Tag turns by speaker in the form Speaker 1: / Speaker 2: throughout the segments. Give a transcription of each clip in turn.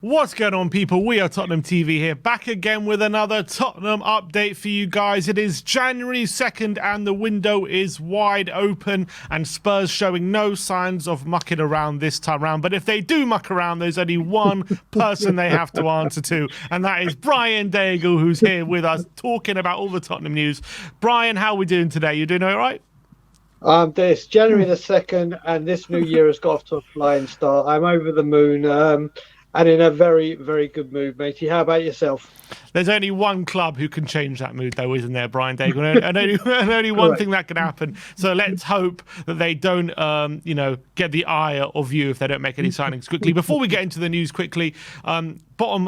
Speaker 1: What's going on, people? We are Tottenham TV here, back again with another Tottenham update for you guys. It is January 2nd and the window is wide open, and Spurs showing no signs of mucking around this time around. But if they do muck around, there's only one person they have to answer to, and that is Brian Daigle, who's here with us talking about all the Tottenham news. Brian, how are we doing today? You doing all right?
Speaker 2: It's January the 2nd, and this new year has got off to a flying start. I'm over the moon. And in a very, very good mood, matey. How about yourself?
Speaker 1: There's only one club who can change that mood, though, isn't there, Brian Daigle? And only one thing that can happen. So let's hope that they don't, get the ire of you if they don't make any signings quickly. Before we get into the news quickly, bottom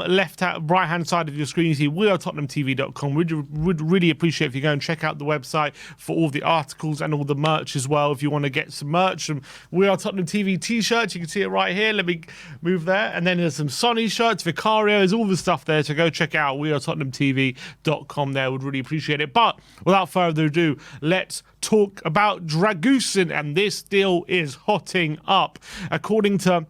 Speaker 1: right-hand side of your screen, you see WeAreTottenhamTV.com. Would really appreciate if you go and check out the website for all the articles and all the merch as well. If you want to get some merch, some We Are Tottenham TV t-shirts, you can see it right here. Let me move there. And then there's some Sonny shirts, Vicarios, all the stuff there. So go check out WeAreTottenhamTV.com there. Would really appreciate it. But without further ado, let's talk about Dragusin. And this deal is hotting up. According to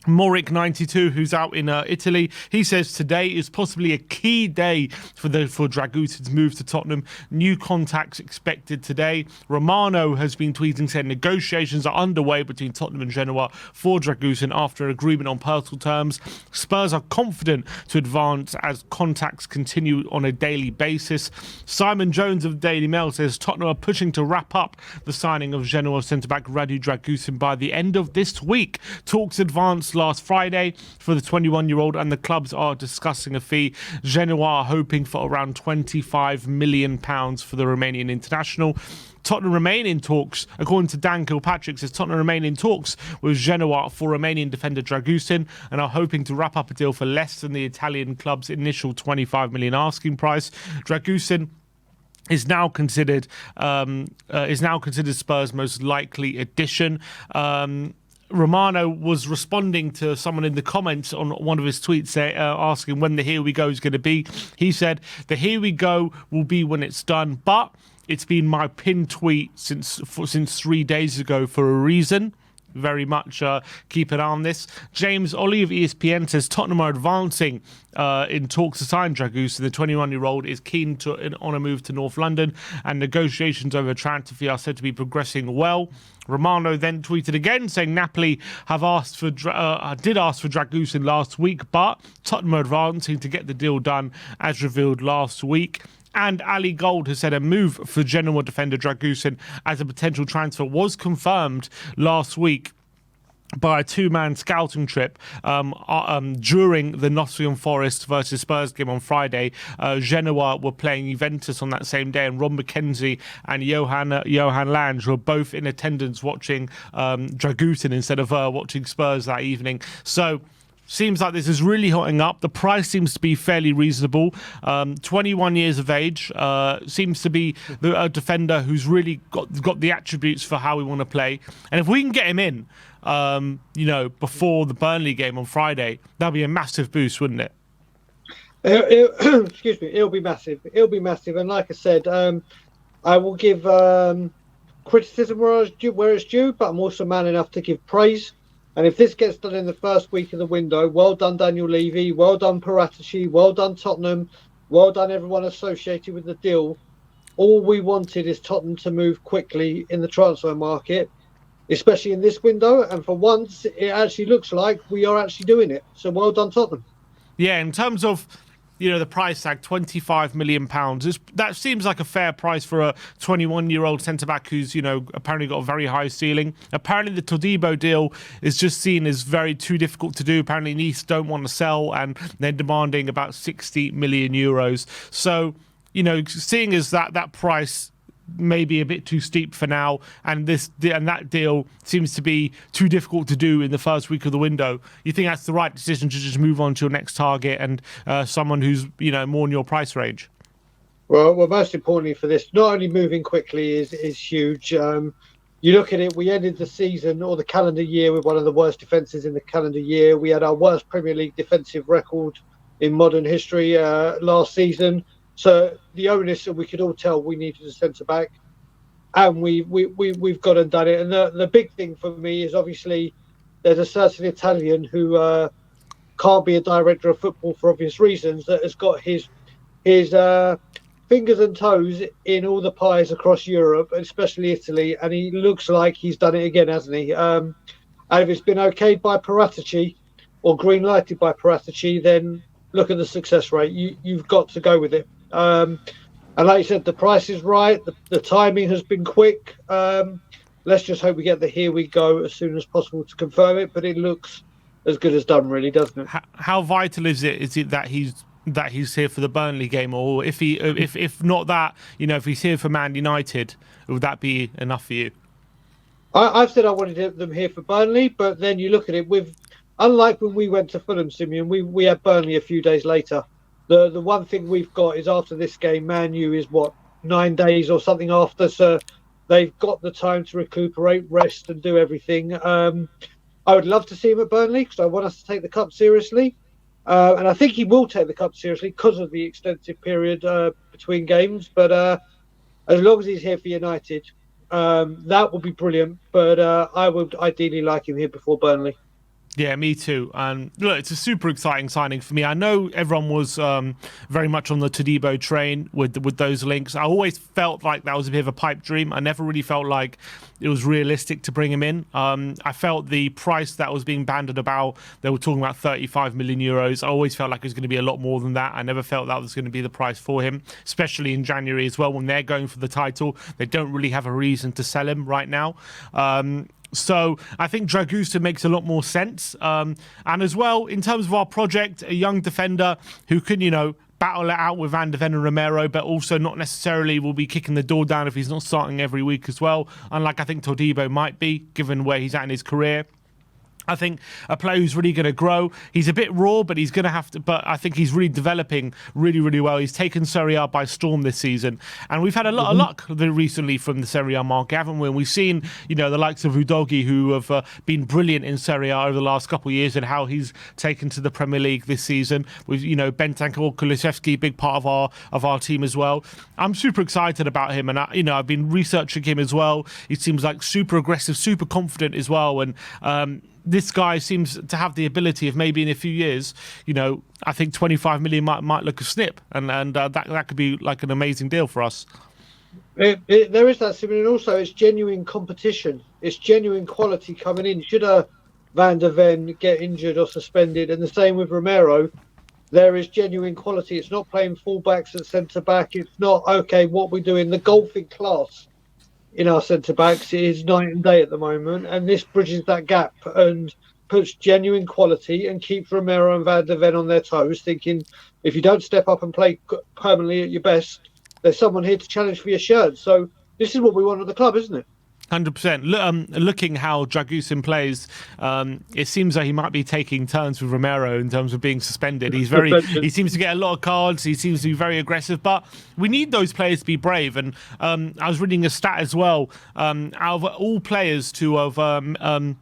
Speaker 1: Morik92, who's out in Italy, he says today is possibly a key day for Dragusin's move to Tottenham. New contacts expected today. Romano has been tweeting saying negotiations are underway between Tottenham and Genoa for Dragusin after an agreement on personal terms. Spurs are confident to advance as contacts continue on a daily basis. Simon Jones of the Daily Mail says Tottenham are pushing to wrap up the signing of Genoa centre-back Radu Dragusin by the end of this week. Talks advanced last Friday for the 21-year-old, and the clubs are discussing a fee. Genoa are hoping for around £25 million for the Romanian international. Tottenham remain in talks, according to Dan Kilpatrick, says Tottenham remain in talks with Genoa for Romanian defender Dragusin and are hoping to wrap up a deal for less than the Italian club's initial £25 million asking price. Dragusin is now considered Spurs' most likely addition. Romano was responding to someone in the comments on one of his tweets asking when the Here We Go is going to be. He said, the Here We Go will be when it's done, but it's been my pinned tweet since 3 days ago for a reason. Very much keep an eye on this. James Ollie of ESPN says Tottenham are advancing in talks to sign Dragusin. The 21-year-old is keen on a move to North London, and negotiations over transfer fee are said to be progressing well. Romano then tweeted again saying Napoli have did ask for Dragusin last week, but Tottenham are advancing to get the deal done as revealed last week. And Ali Gold has said a move for Genoa defender Dragusin as a potential transfer was confirmed last week by a two-man scouting trip during the Nottingham Forest versus Spurs game on Friday. Genoa were playing Juventus on that same day, and Ron McKenzie and Johan Lange were both in attendance watching Dragusin instead of watching Spurs that evening. So seems like this is really hotting up. The price seems to be fairly reasonable. 21 years of age. Seems to be a defender who's really got the attributes for how we want to play. And if we can get him in, before the Burnley game on Friday, that'll be a massive boost, wouldn't it?
Speaker 2: Excuse me. It'll be massive. And like I said, I will give criticism where it's due, but I'm also man enough to give praise. And if this gets done in the first week of the window, well done, Daniel Levy. Well done, Paratici. Well done, Tottenham. Well done, everyone associated with the deal. All we wanted is Tottenham to move quickly in the transfer market, especially in this window. And for once, it actually looks like we are actually doing it. So well done, Tottenham.
Speaker 1: Yeah, in terms of the price tag, £25 million. That seems like a fair price for a 21-year-old centre-back who's, apparently got a very high ceiling. Apparently the Todibo deal is just seen as too difficult to do. Apparently Nice don't want to sell, and they're demanding about €60 million. So, seeing as that price may be a bit too steep for now, and that deal seems to be too difficult to do in the first week of the window, you think that's the right decision to just move on to your next target and someone who's more in your price range?
Speaker 2: Well, most importantly for this, not only moving quickly is huge. You look at it, we ended the season or the calendar year with one of the worst defences in the calendar year. We had our worst Premier League defensive record in modern history last season. So the onus, and we could all tell we needed a centre-back, and we've got and done it. And the big thing for me is obviously there's a certain Italian who can't be a director of football for obvious reasons, that has got his fingers and toes in all the pies across Europe, especially Italy, and he looks like he's done it again, hasn't he? And if it's been okayed by Paratici or green lighted by Paratici, then look at the success rate. You've got to go with it. And like you said, the price is right. The timing has been quick. Let's just hope we get the here we go as soon as possible to confirm it. But it looks as good as done, really, doesn't it?
Speaker 1: How vital is it? Is it that he's here for the Burnley game, or if not that, if he's here for Man United, would that be enough for you?
Speaker 2: I've said I wanted them here for Burnley, but then you look at it unlike when we went to Fulham, Simeon, we had Burnley a few days later. The one thing we've got is after this game, Man U is 9 days or something after, so they've got the time to recuperate, rest, and do everything. I would love to see him at Burnley because I want us to take the cup seriously. And I think he will take the cup seriously because of the extensive period between games. But as long as he's here for United, that would be brilliant. But I would ideally like him here before Burnley.
Speaker 1: Yeah, me too. And look, it's a super exciting signing for me. I know everyone was very much on the Todibo train with those links. I always felt like that was a bit of a pipe dream. I never really felt like it was realistic to bring him in. I felt the price that was being banded about, they were talking about 35 million euros. I always felt like it was going to be a lot more than that. I never felt that was going to be the price for him, especially in January as well when they're going for the title. They don't really have a reason to sell him right now. So I think Dragusin makes a lot more sense. And as well, in terms of our project, a young defender who can, battle it out with Van de Ven and Romero, but also not necessarily will be kicking the door down if he's not starting every week as well. Unlike I think Todibo might be, given where he's at in his career. I think a player who's really going to grow. He's a bit raw, but he's going to have to. But I think he's really developing really, really well. He's taken Serie A by storm this season, and we've had a lot of luck recently from the Serie A market, haven't we? And we've seen, the likes of Udogi, who have been brilliant in Serie A over the last couple of years, and how he's taken to the Premier League this season. With Bentancur, Kulusevski, big part of our team as well. I'm super excited about him, and I've been researching him as well. He seems like super aggressive, super confident as well, and this guy seems to have the ability of maybe in a few years, I think 25 million might look a snip, and that could be like an amazing deal for us.
Speaker 2: There is that, Simon, and also it's genuine competition. It's genuine quality coming in. Should a Van de Ven get injured or suspended, and the same with Romero, there is genuine quality. It's not playing fullbacks at centre-back. It's not, what we do in the golfing class in our centre-backs is night and day at the moment, and this bridges that gap and puts genuine quality and keeps Romero and Van de Ven on their toes, thinking if you don't step up and play permanently at your best, there's someone here to challenge for your shirt. So this is what we want at the club, isn't it?
Speaker 1: 100%. Looking how Dragusin plays, it seems like he might be taking turns with Romero in terms of being suspended. He seems to get a lot of cards. He seems to be very aggressive, but we need those players to be brave. And I was reading a stat as well. Out of all players to have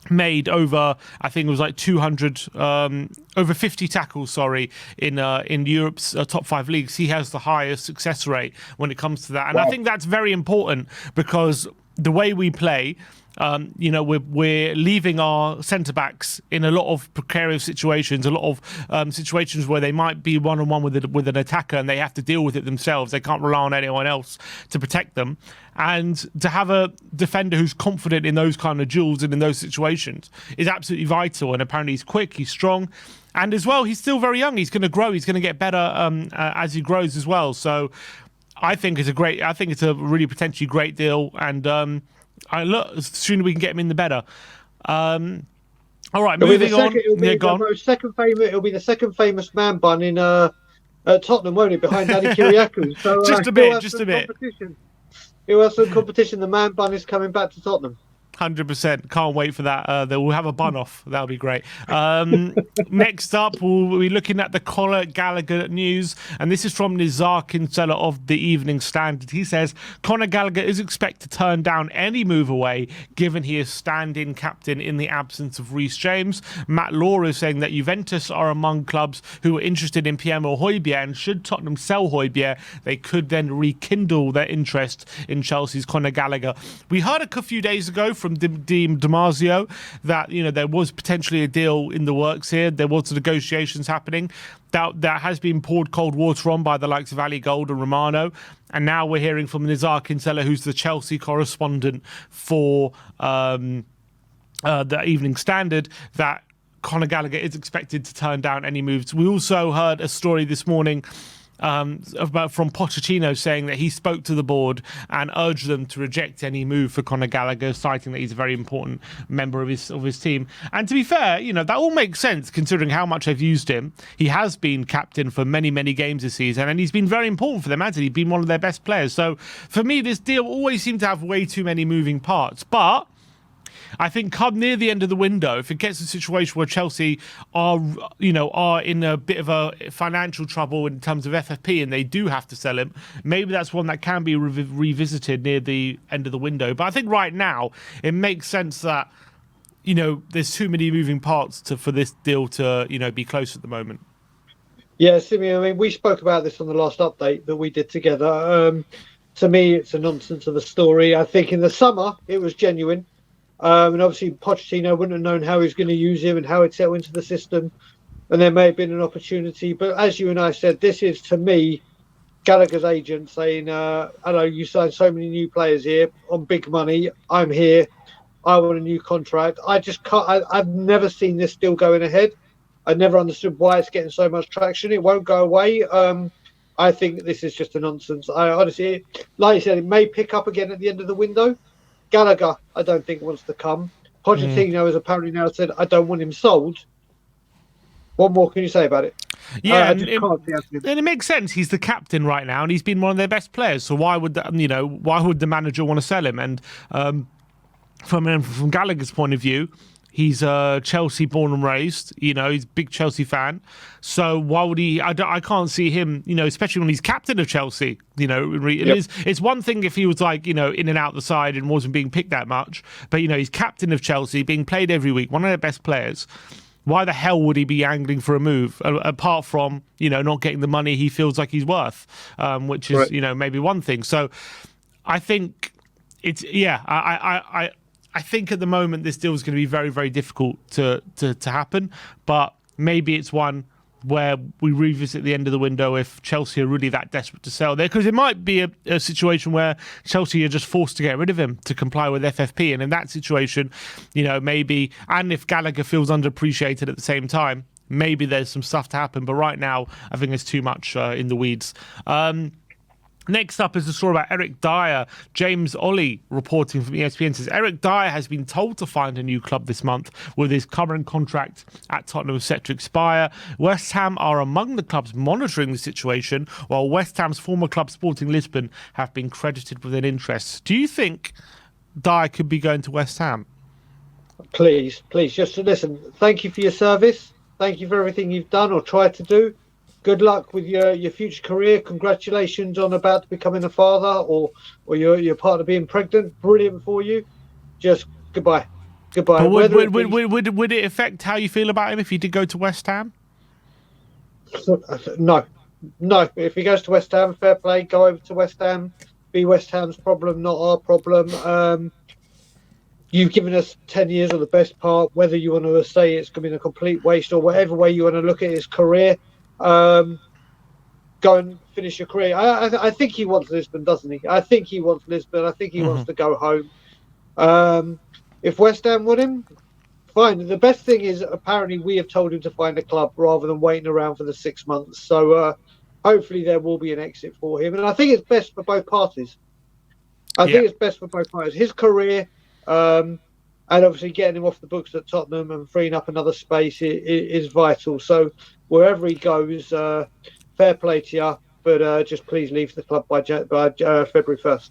Speaker 1: made over, I think it was like 200, over 50 tackles, in Europe's top 5 leagues. He has the highest success rate when it comes to that. And I think that's very important because the way we play, we're leaving our centre-backs in a lot of precarious situations, a lot of situations where they might be one-on-one with an attacker and they have to deal with it themselves. They can't rely on anyone else to protect them. And to have a defender who's confident in those kind of duels and in those situations is absolutely vital. And apparently he's quick, he's strong. And as well, he's still very young. He's going to grow. He's going to get better as he grows as well. So I think it's a really potentially great deal. And the sooner we can get him in, the better. All right, moving on.
Speaker 2: It'll be the second famous man bun in Tottenham, won't it? Behind Danny Kyriakou. So
Speaker 1: just a bit.
Speaker 2: He'll have some competition. The man bun is coming back to Tottenham.
Speaker 1: 100%. Can't wait for that. We'll have a bun off. That'll be great. Next up, we'll be looking at the Conor Gallagher news. And this is from Nizar Kinsella of the Evening Standard. He says, Conor Gallagher is expected to turn down any move away, given he is stand-in captain in the absence of Reece James. Matt Law is saying that Juventus are among clubs who are interested in Pierre-Emile Højbjerg, and should Tottenham sell Højbjerg, they could then rekindle their interest in Chelsea's Conor Gallagher. We heard a few days ago from from Di Damasio that, there was potentially a deal in the works here. There was negotiations happening. That has been poured cold water on by the likes of Ali Gold and Romano. And now we're hearing from Nizar Kinsella, who's the Chelsea correspondent for the Evening Standard, that Conor Gallagher is expected to turn down any moves. We also heard a story this morning from Pochettino saying that he spoke to the board and urged them to reject any move for Conor Gallagher, citing that he's a very important member of his team. And to be fair, that all makes sense considering how much they've used him. He has been captain for many, many games this season, and he's been very important for them, hasn't he? He's been one of their best players. So for me, this deal always seemed to have way too many moving parts. But I think come near the end of the window, if it gets to a situation where Chelsea are in a bit of a financial trouble in terms of FFP and they do have to sell him, maybe that's one that can be revisited near the end of the window. But I think right now it makes sense that, there's too many moving parts for this deal to, be close at the moment.
Speaker 2: Yeah, Simeon, I mean, we spoke about this on the last update that we did together. To me, it's a nonsense of a story. I think in the summer it was genuine. And obviously Pochettino wouldn't have known how he was going to use him and how he'd settle into the system, and there may have been an opportunity. But as you and I said, this is, to me, Gallagher's agent saying, hello, you signed so many new players here on big money. I'm here. I want a new contract. I just can't. I've never seen this deal going ahead. I never understood why it's getting so much traction. It won't go away. I think this is just a nonsense. I honestly, like you said, it may pick up again at the end of the window. Gallagher, I don't think wants to come. Pochettino has apparently now said, I don't want him sold. What more can you say about it?
Speaker 1: Yeah, and it makes sense. He's the captain right now, and he's been one of their best players. So why would the manager want to sell him? And from Gallagher's point of view, he's Chelsea born and raised. He's a big Chelsea fan. So why would he? I can't see him. Especially when he's captain of Chelsea. It's one thing if he was in and out the side and wasn't being picked that much. But he's captain of Chelsea, being played every week, one of their best players. Why the hell would he be angling for a move apart from not getting the money he feels like he's worth, which is maybe one thing. So I think it's I think at the moment this deal is going to be very, very difficult to happen, but maybe it's one where we revisit the end of the window if Chelsea are really that desperate to sell there, because it might be a situation where Chelsea are just forced to get rid of him to comply with FFP, and in that situation, maybe, and if Gallagher feels underappreciated at the same time, maybe there's some stuff to happen, but right now I think there's too much in the weeds. Next up is the story about Eric Dier. James Ollie, reporting from ESPN, says Eric Dier has been told to find a new club this month with his current contract at Tottenham set to expire. West Ham are among the clubs monitoring the situation, while West Ham's former club Sporting Lisbon have been credited with an interest. Do you think Dier could be going to West Ham?
Speaker 2: Please, just listen. Thank you for your service. Thank you for everything you've done or tried to do. Good luck with your future career. Congratulations on about to becoming a father or your partner being pregnant. Brilliant for you. Just goodbye.
Speaker 1: But would it affect how you feel about him if he did go to West Ham?
Speaker 2: No. If he goes to West Ham, fair play. Go over to West Ham. Be West Ham's problem, not our problem. You've given us 10 years of the best part. Whether you want to say it's going to be a complete waste or whatever way you want to look at his career, go and finish your career. I think he wants Lisbon, doesn't he? I think he wants Lisbon. I think he wants to go home. If West Ham want him, fine. The best thing is apparently we have told him to find a club rather than waiting around for the 6 months. So hopefully there will be an exit for him. And I think it's best for both parties. I think it's best for both parties. His career, and obviously getting him off the books at Tottenham and freeing up another space is vital. So wherever he goes, fair play to you, but just please leave the club by February 1st.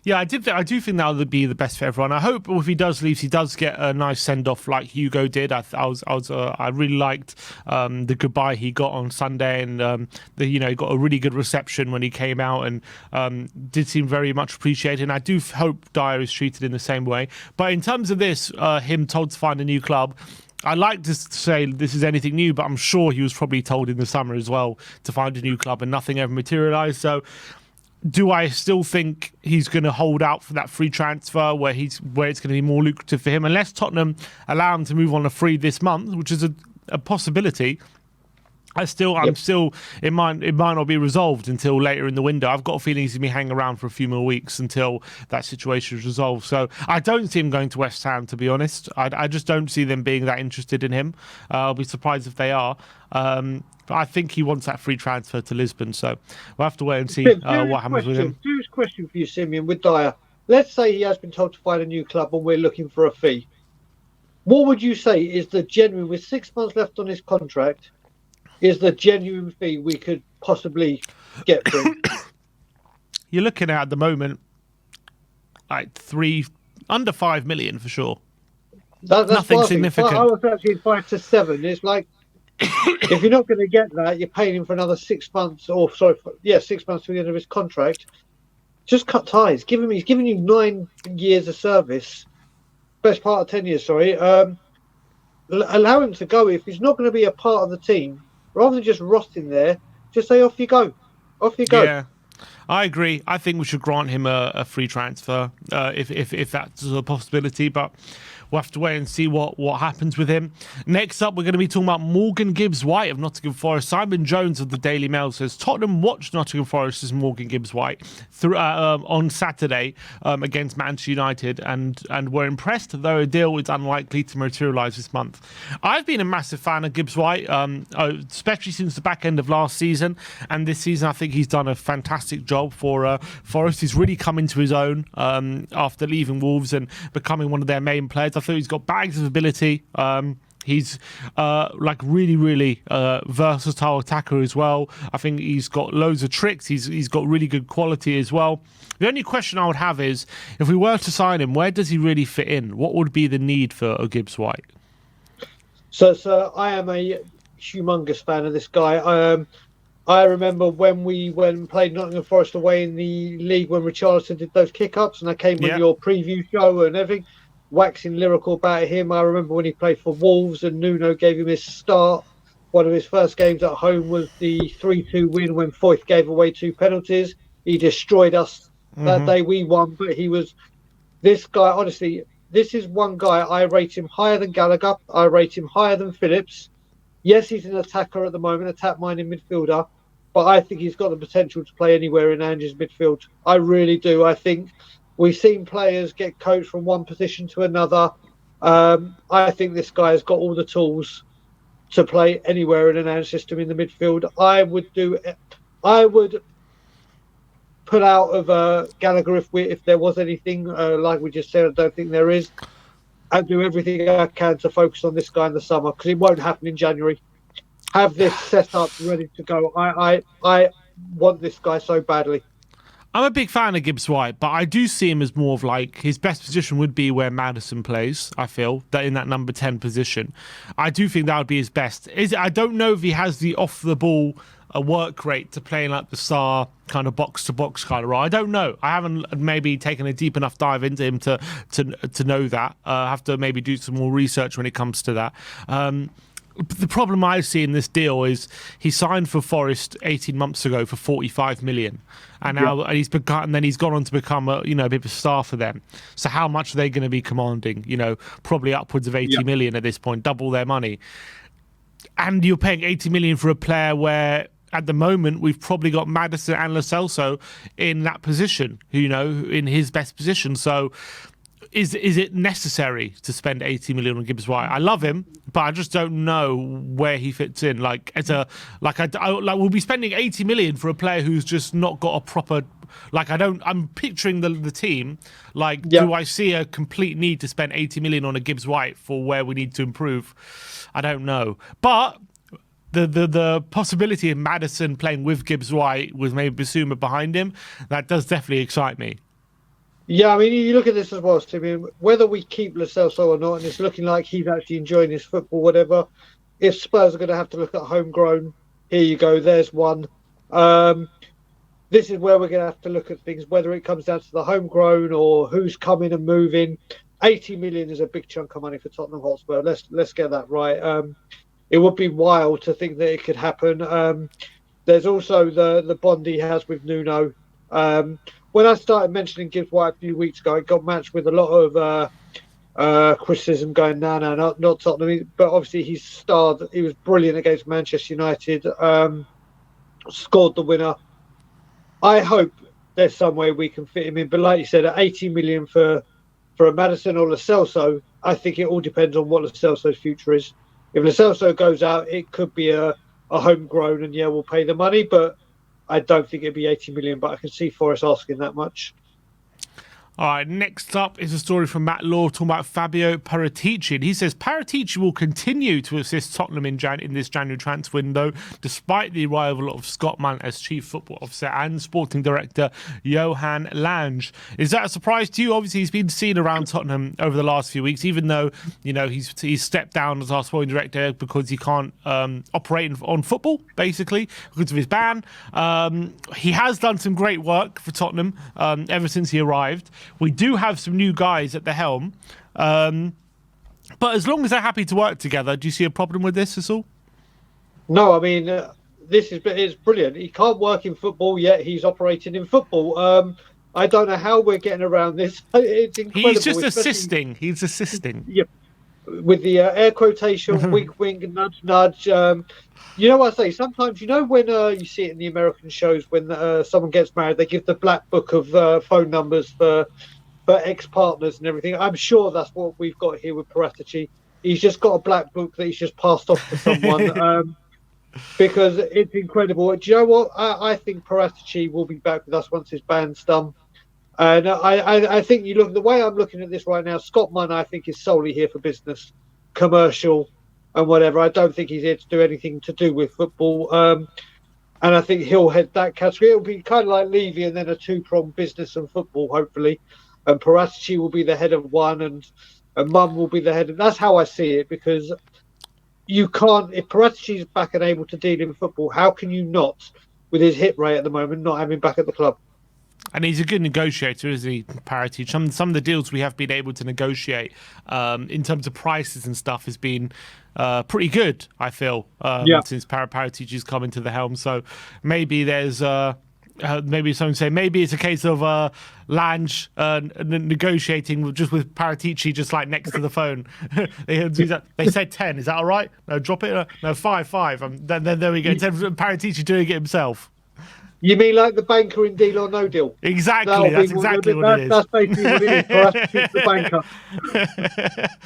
Speaker 1: Yeah, I do think that would be the best for everyone. I hope if he does leave, he does get a nice send off like Hugo did. I really liked the goodbye he got on Sunday, and he got a really good reception when he came out, and did seem very much appreciated. And I do hope Dier is treated in the same way. But in terms of this, him told to find a new club, I like to say this is anything new, but I'm sure he was probably told in the summer as well to find a new club, and nothing ever materialised. So do I still think he's going to hold out for that free transfer where it's going to be more lucrative for him, unless Tottenham allow him to move on a free this month, which is a possibility. I'm still, it might not be resolved until later in the window. I've got a feeling he's going to be hanging around for a few more weeks until that situation is resolved. So I don't see him going to West Ham, to be honest. I just don't see them being that interested in him. I'll be surprised if they are. But I think he wants that free transfer to Lisbon. So we'll have to wait and see what happens with him.
Speaker 2: Serious question for you, Simeon, with Dier. Let's say he has been told to find a new club and we're looking for a fee. What would you say is the genuine, with 6 months left on his contract, is the genuine fee we could possibly get for him?
Speaker 1: You're looking at the moment, like under 5 million for sure.
Speaker 2: That's
Speaker 1: nothing significant.
Speaker 2: I was actually 5 to 7. It's like, if you're not going to get that, you're paying him for another 6 months, 6 months to the end of his contract. Just cut ties. He's giving you 9 years of service, best part of 10 years. Sorry. Allow him to go. If he's not going to be a part of the team, rather than just rotting there, just say off you go. Off you go.
Speaker 1: Yeah, I agree. I think we should grant him a free transfer if that's a possibility. But we'll have to wait and see what happens with him. Next up, we're going to be talking about Morgan Gibbs-White of Nottingham Forest. Simon Jones of the Daily Mail says Tottenham watched Nottingham Forest's Morgan Gibbs-White on Saturday against Manchester United and were impressed, though a deal is unlikely to materialise this month. I've been a massive fan of Gibbs-White, especially since the back end of last season. And this season, I think he's done a fantastic job for Forest. He's really come into his own after leaving Wolves and becoming one of their main players. I thought he's got bags of ability. He's really versatile attacker as well. I think he's got loads of tricks. He's got really good quality as well. The only question I would have is, if we were to sign him, where does he really fit in? What would be the need for a Gibbs-White?
Speaker 2: So I am a humongous fan of this guy. I remember when we played Nottingham Forest away in the league when Richarlison did those kick-ups, and I came on your preview show and everything, waxing lyrical about him. I remember when he played for Wolves and Nuno gave him his start. One of his first games at home was the 3-2 win when Foyth gave away 2 penalties. He destroyed us that day. We won, but this guy, honestly, this is one guy I rate him higher than Gallagher. I rate him higher than Phillips. Yes, he's an attacker at the moment, attack-minded midfielder, but I think he's got the potential to play anywhere in Ange's midfield. I really do. I think we've seen players get coached from one position to another. I think this guy has got all the tools to play anywhere in an Ange system in the midfield. I would put out of Gallagher if there was anything, like we just said. I don't think there is. I'd do everything I can to focus on this guy in the summer, because it won't happen in January. Have this set up ready to go. I want this guy so badly.
Speaker 1: I'm a big fan of Gibbs-White, but I do see him as more of like, his best position would be where Maddison plays, I feel, that in that number 10 position. I do think that would be his best. I don't know if he has the off-the-ball work rate to play in like the Sarr kind of box-to-box kind of role. I don't know. I haven't maybe taken a deep enough dive into him to know that. I have to maybe do some more research when it comes to that. The problem I see in this deal is he signed for Forest 18 months ago for 45 million, and now he's gone on to become a bit of a star for them. So how much are they going to be commanding? Probably upwards of 80 million at this point, double their money. And you're paying 80 million for a player where at the moment we've probably got Maddison and Lo Celso in that position, in his best position. So Is it necessary to spend 80 million on Gibbs-White? I love him, but I just don't know where he fits in. We'll be spending 80 million for a player who's just not got a proper. I'm picturing the team. Do I see a complete need to spend 80 million on a Gibbs-White for where we need to improve? I don't know, but the possibility of Maddison playing with Gibbs-White with maybe Bissouma behind him, that does definitely excite me.
Speaker 2: Yeah, I mean, you look at this as well, Timmy, whether we keep Lo Celso or not, and it's looking like he's actually enjoying his football, whatever. If Spurs are going to have to look at homegrown, here you go, there's one. This is where we're going to have to look at things, whether it comes down to the homegrown or who's coming and moving. 80 million is a big chunk of money for Tottenham Hotspur. Let's get that right. It would be wild to think that it could happen. There's also the bond he has with Nuno. When I started mentioning Gibbs-White a few weeks ago, it got matched with a lot of criticism going, no, not Tottenham. But obviously he's starred. He was brilliant against Manchester United. Scored the winner. I hope there's some way we can fit him in. But like you said, at 80 million for a Maddison or Lo Celso, I think it all depends on what Lo Celso's future is. If Lo Celso goes out, it could be a homegrown, and yeah, we'll pay the money. But I don't think it'd be 80 million. But I can see Forest asking that much.
Speaker 1: All right, next up is a story from Matt Law talking about Fabio Paratici. And he says Paratici will continue to assist Tottenham in this January transfer window, despite the arrival of Scott Munn as Chief Football Officer and Sporting Director Johan Lange. Is that a surprise to you? Obviously, he's been seen around Tottenham over the last few weeks, even though, you know, he's stepped down as our Sporting Director because he can't operate on football, basically, because of his ban. He has done some great work for Tottenham ever since he arrived. We do have some new guys at the helm. But as long as they're happy to work together, do you see a problem with this at all?
Speaker 2: No, I mean, it's brilliant. He can't work in football, yet he's operating in football. I don't know how we're getting around this. It's incredible.
Speaker 1: He's just assisting. He's assisting.
Speaker 2: Yeah, with the air quotation, wink, wink, nudge, nudge. You know what I say? Sometimes, you know, when you see it in the American shows, when someone gets married, they give the black book of phone numbers for ex-partners and everything. I'm sure that's what we've got here with Paratici. He's just got a black book that he's just passed off to someone because it's incredible. Do you know what? I think Paratici will be back with us once his ban's done. And I think you look the way I'm looking at this right now. Scott Munn, I think, is solely here for business, commercial, and whatever. I don't think he's here to do anything to do with football. And I think he'll head that category. It'll be kind of like Levy and then a two-pronged business and football, hopefully. And Paratici will be the head of one, and Munn will be the head of. That's how I see it, because you can't. If Paratici's back and able to deal in football, how can you not, with his hit rate at the moment, not have him back at the club?
Speaker 1: And he's a good negotiator, isn't he, Paratici? Some of the deals we have been able to negotiate in terms of prices and stuff has been pretty good, I feel, since Paratici's come into the helm. So maybe there's maybe someone say maybe it's a case of Lange negotiating with Paratici just like next to the phone. They said 10. Is that all right? No, drop it. No, 5. Then there we go. Instead of Paratici doing it himself.
Speaker 2: You mean like the banker in Deal or No Deal?
Speaker 1: Exactly. That's exactly what it is.
Speaker 2: That's basically what it is. Paratici, the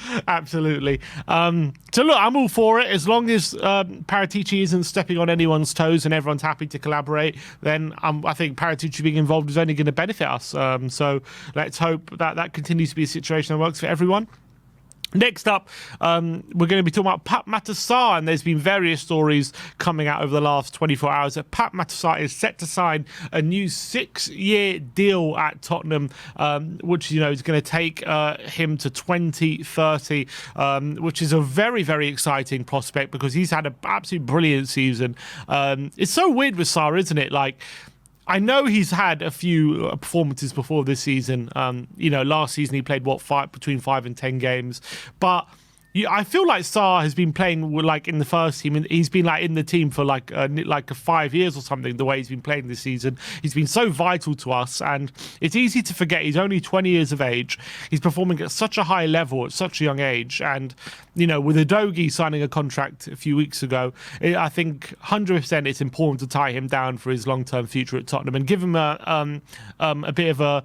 Speaker 2: banker.
Speaker 1: Absolutely. So look, I'm all for it. As long as Paratici isn't stepping on anyone's toes and everyone's happy to collaborate, then I think Paratici being involved is only going to benefit us. So let's hope that continues to be a situation that works for everyone. Next up, we're going to be talking about Pape Matar Sarr, and there's been various stories coming out over the last 24 hours that Pape Matar Sarr is set to sign a new 6-year deal at Tottenham, which is going to take him to 2030, which is a very, very exciting prospect because he's had an absolutely brilliant season. It's so weird with Sarr, isn't it? Like, I know he's had a few performances before this season. Last season he played between 5 and 10 games, but I feel like Sarr has been playing like in the first team, and he's been like in the team for like 5 years or something. The way he's been playing this season, he's been so vital to us, and it's easy to forget he's only 20 years of age. He's performing at such a high level at such a young age, and with Udogie signing a contract a few weeks ago, I think 100% it's important to tie him down for his long-term future at Tottenham and give him a bit of a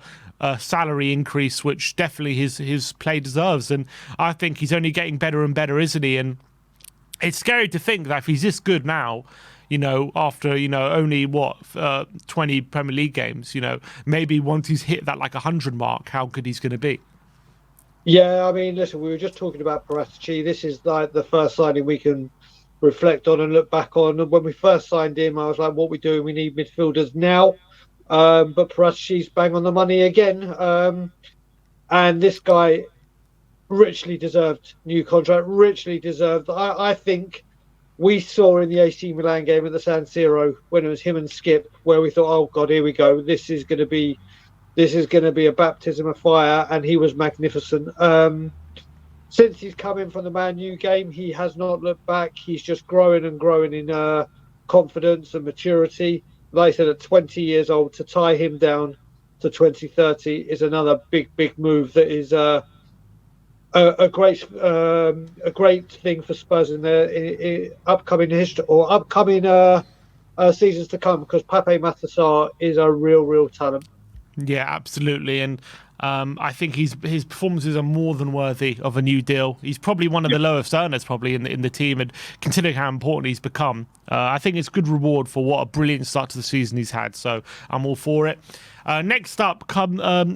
Speaker 1: salary increase, which definitely his play deserves. And I think he's only getting better and better, isn't he? And it's scary to think that if he's this good now, after only 20 Premier League games, maybe once he's hit that 100 mark, how good he's going to be.
Speaker 2: Yeah, I mean, listen, we were just talking about Paratici. This is like the first signing we can reflect on and look back on. And when we first signed him, I was like, what we doing? We need midfielders now. But Paratici's bang on the money again. And this guy richly deserved new contract, richly deserved. I think we saw in the AC Milan game at the San Siro when it was him and Skip, where we thought, oh God, here we go. This is going to be a baptism of fire. And he was magnificent. Since he's come in from the Man U game, he has not looked back. He's just growing and growing in confidence and maturity. like I said, at 20 years old, to tie him down to 2030 is another big move that is a great thing for Spurs in their upcoming history or upcoming seasons to come, because Pape Matar Sarr is a real talent.
Speaker 1: Yeah, absolutely. And I think his performances are more than worthy of a new deal. He's probably one of the lowest earners probably in the team, and considering how important he's become, I think it's good reward for what a brilliant start to the season he's had. So I'm all for it. Next up,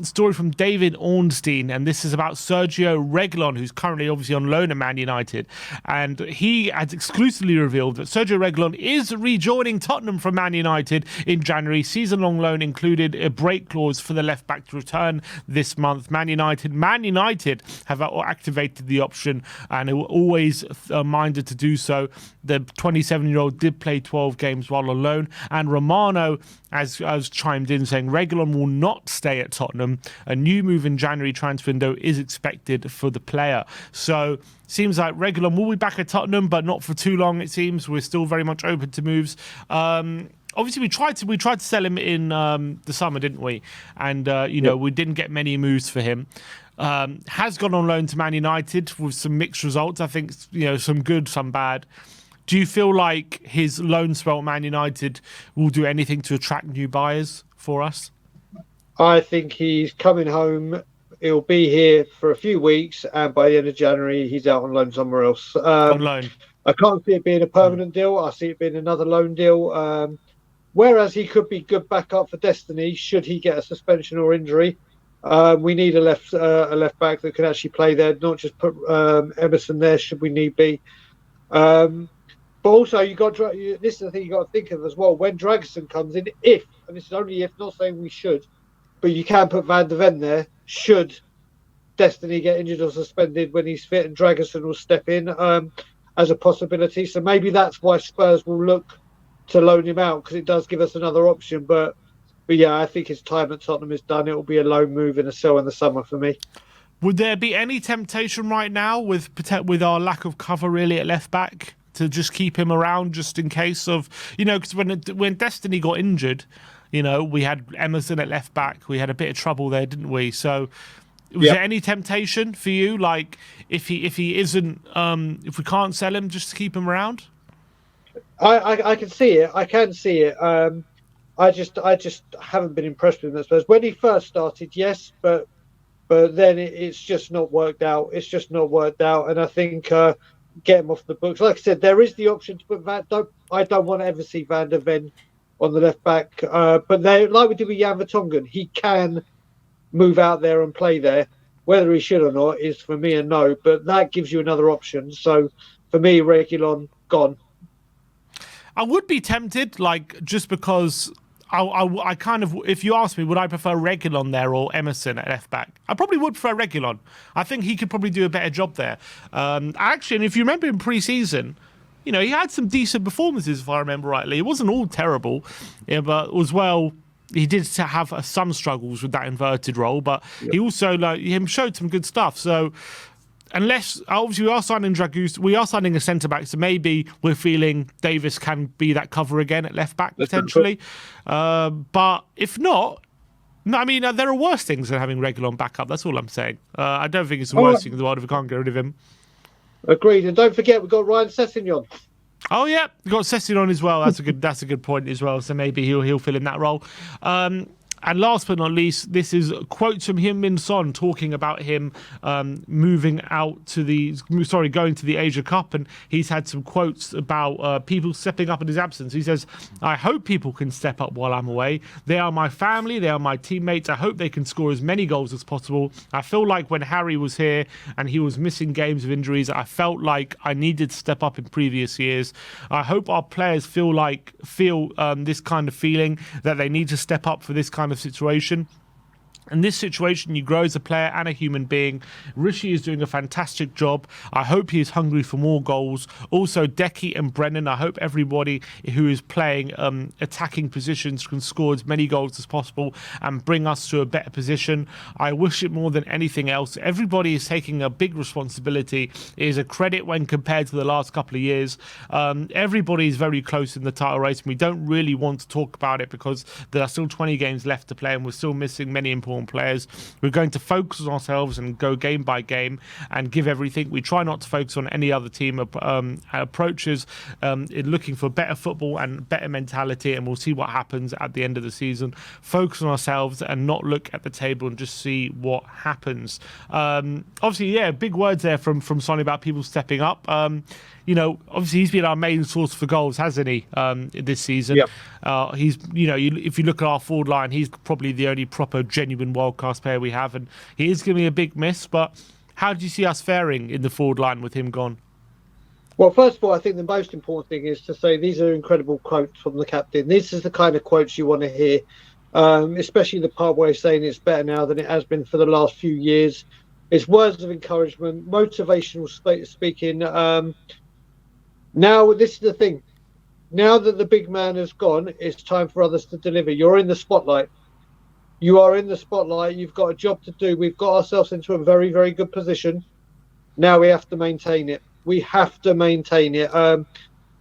Speaker 1: story from David Ornstein, and this is about Sergio Reguilon, who's currently obviously on loan at Man United, and he has exclusively revealed that Sergio Reguilon is rejoining Tottenham from Man United in January. Season-long loan included a break clause for the left-back to return this month. Man United have activated the option, and they were always minded to do so. The 27-year-old did play 12 games while on loan, and Romano has chimed in saying Reguilon will not stay at Tottenham. A new move in January transfer window is expected for the player. So seems like Reguilon will be back at Tottenham, but not for too long. It seems we're still very much open to moves. Obviously, we tried to sell him in the summer, didn't we? And we didn't get many moves for him. Has gone on loan to Man United with some mixed results. I think some good, some bad. Do you feel like his loan spell at Man United will do anything to attract new buyers for us?
Speaker 2: I think he's coming home. He'll be here for a few weeks, and by the end of January, he's out on loan somewhere else.
Speaker 1: On loan.
Speaker 2: I can't see it being a permanent deal. I see it being another loan deal. Whereas he could be good backup for Destiny should he get a suspension or injury. We need a left back that can actually play there, not just put Emerson there should we need be. But also, this is the thing you got to think of as well. When Dragusin comes in, and this is only if, not saying we should, but you can put Van de Ven there. Should Destiny get injured or suspended when he's fit, and Dragusin will step in as a possibility. So maybe that's why Spurs will look to loan him out, because it does give us another option. But yeah, I think his time at Tottenham is done. It will be a loan move and a sell in the summer for me.
Speaker 1: Would there be any temptation right now with our lack of cover really at left back to just keep him around just in case of, because when Destiny got injured, we had Emerson at left back. We had a bit of trouble there, didn't we? So was there any temptation for you, like if he isn't, if we can't sell him, just to keep him around?
Speaker 2: I can see it. I can see it. I just haven't been impressed with him, I suppose. When he first started, yes, but then it's just not worked out. It's just not worked out, and I think get him off the books. Like I said, there is the option to put I don't want to ever see Van der Ven on the left back, but like we did with Jan Vertonghen, he can move out there and play there. Whether he should or not is for me a no, but that gives you another option. So for me, Reguilon gone.
Speaker 1: I would be tempted, just because I kind of, if you ask me, would I prefer Reguilon there or Emerson at left back? I probably would prefer Reguilon. I think he could probably do a better job there. Actually, and if you remember in pre-season, he had some decent performances, if I remember rightly. It wasn't all terrible, but as well, he did have some struggles with that inverted role, but he also showed some good stuff. So unless, obviously, we are signing Dragusin, we are signing a centre-back, so maybe we're feeling Davis can be that cover again at left-back, potentially. But if not, there are worse things than having Reguilon back up. That's all I'm saying. I don't think it's the worst thing in the world if we can't get rid of him.
Speaker 2: Agreed. And don't forget, we've got Ryan Sessegnon.
Speaker 1: Oh, yeah. We've got Sessegnon as well. That's a good point as well. So maybe he'll fill in that role. And last but not least, this is quotes from Heung-min Son talking about him going to the Asia Cup, and he's had some quotes about people stepping up in his absence. He says, "I hope people can step up while I'm away. They are my family, they are my teammates. I hope they can score as many goals as possible. I feel like when Harry was here and he was missing games of injuries, I felt like I needed to step up in previous years. I hope our players feel this kind of feeling that they need to step up for this kind of situation." In this situation, you grow as a player and a human being. Rishi is doing a fantastic job. I hope he is hungry for more goals. Also, Decky and Brennan, I hope everybody who is playing attacking positions can score as many goals as possible and bring us to a better position. I wish it more than anything else. Everybody is taking a big responsibility. It is a credit when compared to the last couple of years. Everybody is very close in the title race, and we don't really want to talk about it because there are still 20 games left to play and we're still missing many important players. We're going to focus on ourselves and go game by game and give everything. We try not to focus on any other team approaches in looking for better football and better mentality, and we'll see what happens at the end of the season. Focus on ourselves and not look at the table and just see what happens. Obviously, yeah, big words there from Sonny about people stepping up. You know, obviously he's been our main source for goals, hasn't he, this season? Yep. He's, you know, if you look at our forward line, he's probably the only proper, genuine world-class player we have, and he is going to be a big miss. But how do you see us faring in the forward line with him gone?
Speaker 2: Well, first of all, I think the most important thing is to say these are incredible quotes from the captain. This is the kind of quotes you want to hear, especially the part where he's saying it's better now than it has been for the last few years. It's words of encouragement, motivational speaking. Now, this is the thing. Now that the big man has gone, it's time for others to deliver. You're in the spotlight. You are in the spotlight. You've got a job to do. We've got ourselves into a very, very good position. Now we have to maintain it. We have to maintain it.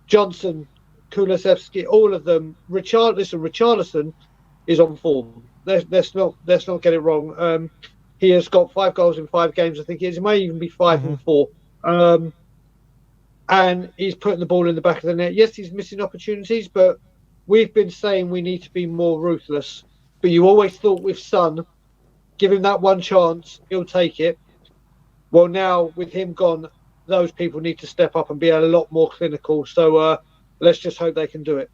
Speaker 2: Johnson, Kulusevski, all of them. Richarlison is on form. Let's not get it wrong. He has got 5 goals in 5 games. I think it may even be 5 and 4. And he's putting the ball in the back of the net. Yes, he's missing opportunities, but we've been saying we need to be more ruthless. But you always thought with Son, give him that one chance, he'll take it. Well, now with him gone, those people need to step up and be a lot more clinical. So let's just hope they can do it.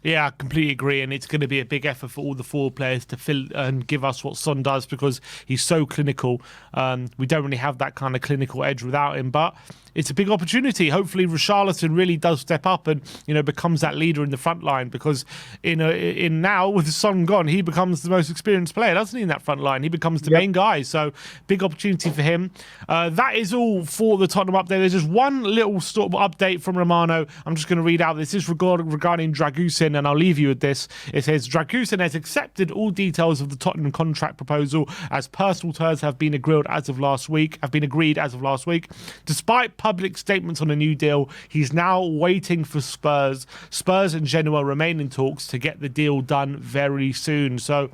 Speaker 1: Yeah, I completely agree, and it's going to be a big effort for all the forward players to fill and give us what Son does because he's so clinical. We don't really have that kind of clinical edge without him, but it's a big opportunity. Hopefully, Richarlison really does step up and becomes that leader in the front line because in now with Son gone, he becomes the most experienced player, doesn't he? In that front line, he becomes the main guy. So big opportunity for him. That is all for the Tottenham update. There's just one little sort of update from Romano. I'm just going to read out. This is regarding Dragusin, and I'll leave you with this. It says Dragusin has accepted all details of the Tottenham contract proposal as personal terms have been agreed as of last week. Despite public statements on a new deal, he's now waiting for Spurs. Spurs and Genoa remain in talks to get the deal done very soon. So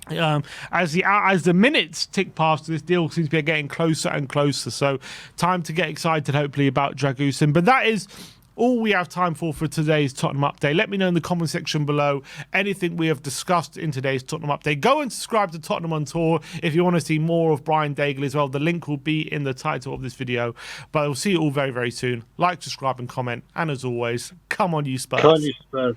Speaker 1: as the minutes tick past, this deal seems to be getting closer and closer. So time to get excited, hopefully, about Dragusin. But that is all we have time for today's Tottenham update. Let me know in the comment section below anything we have discussed in today's Tottenham update. Go and subscribe to Tottenham on Tour if you want to see more of Brian Daigle as well. The link will be in the title of this video. But we'll see you all very, very soon. Like, subscribe and comment. And as always, come on you Spurs.
Speaker 2: Come on you Spurs.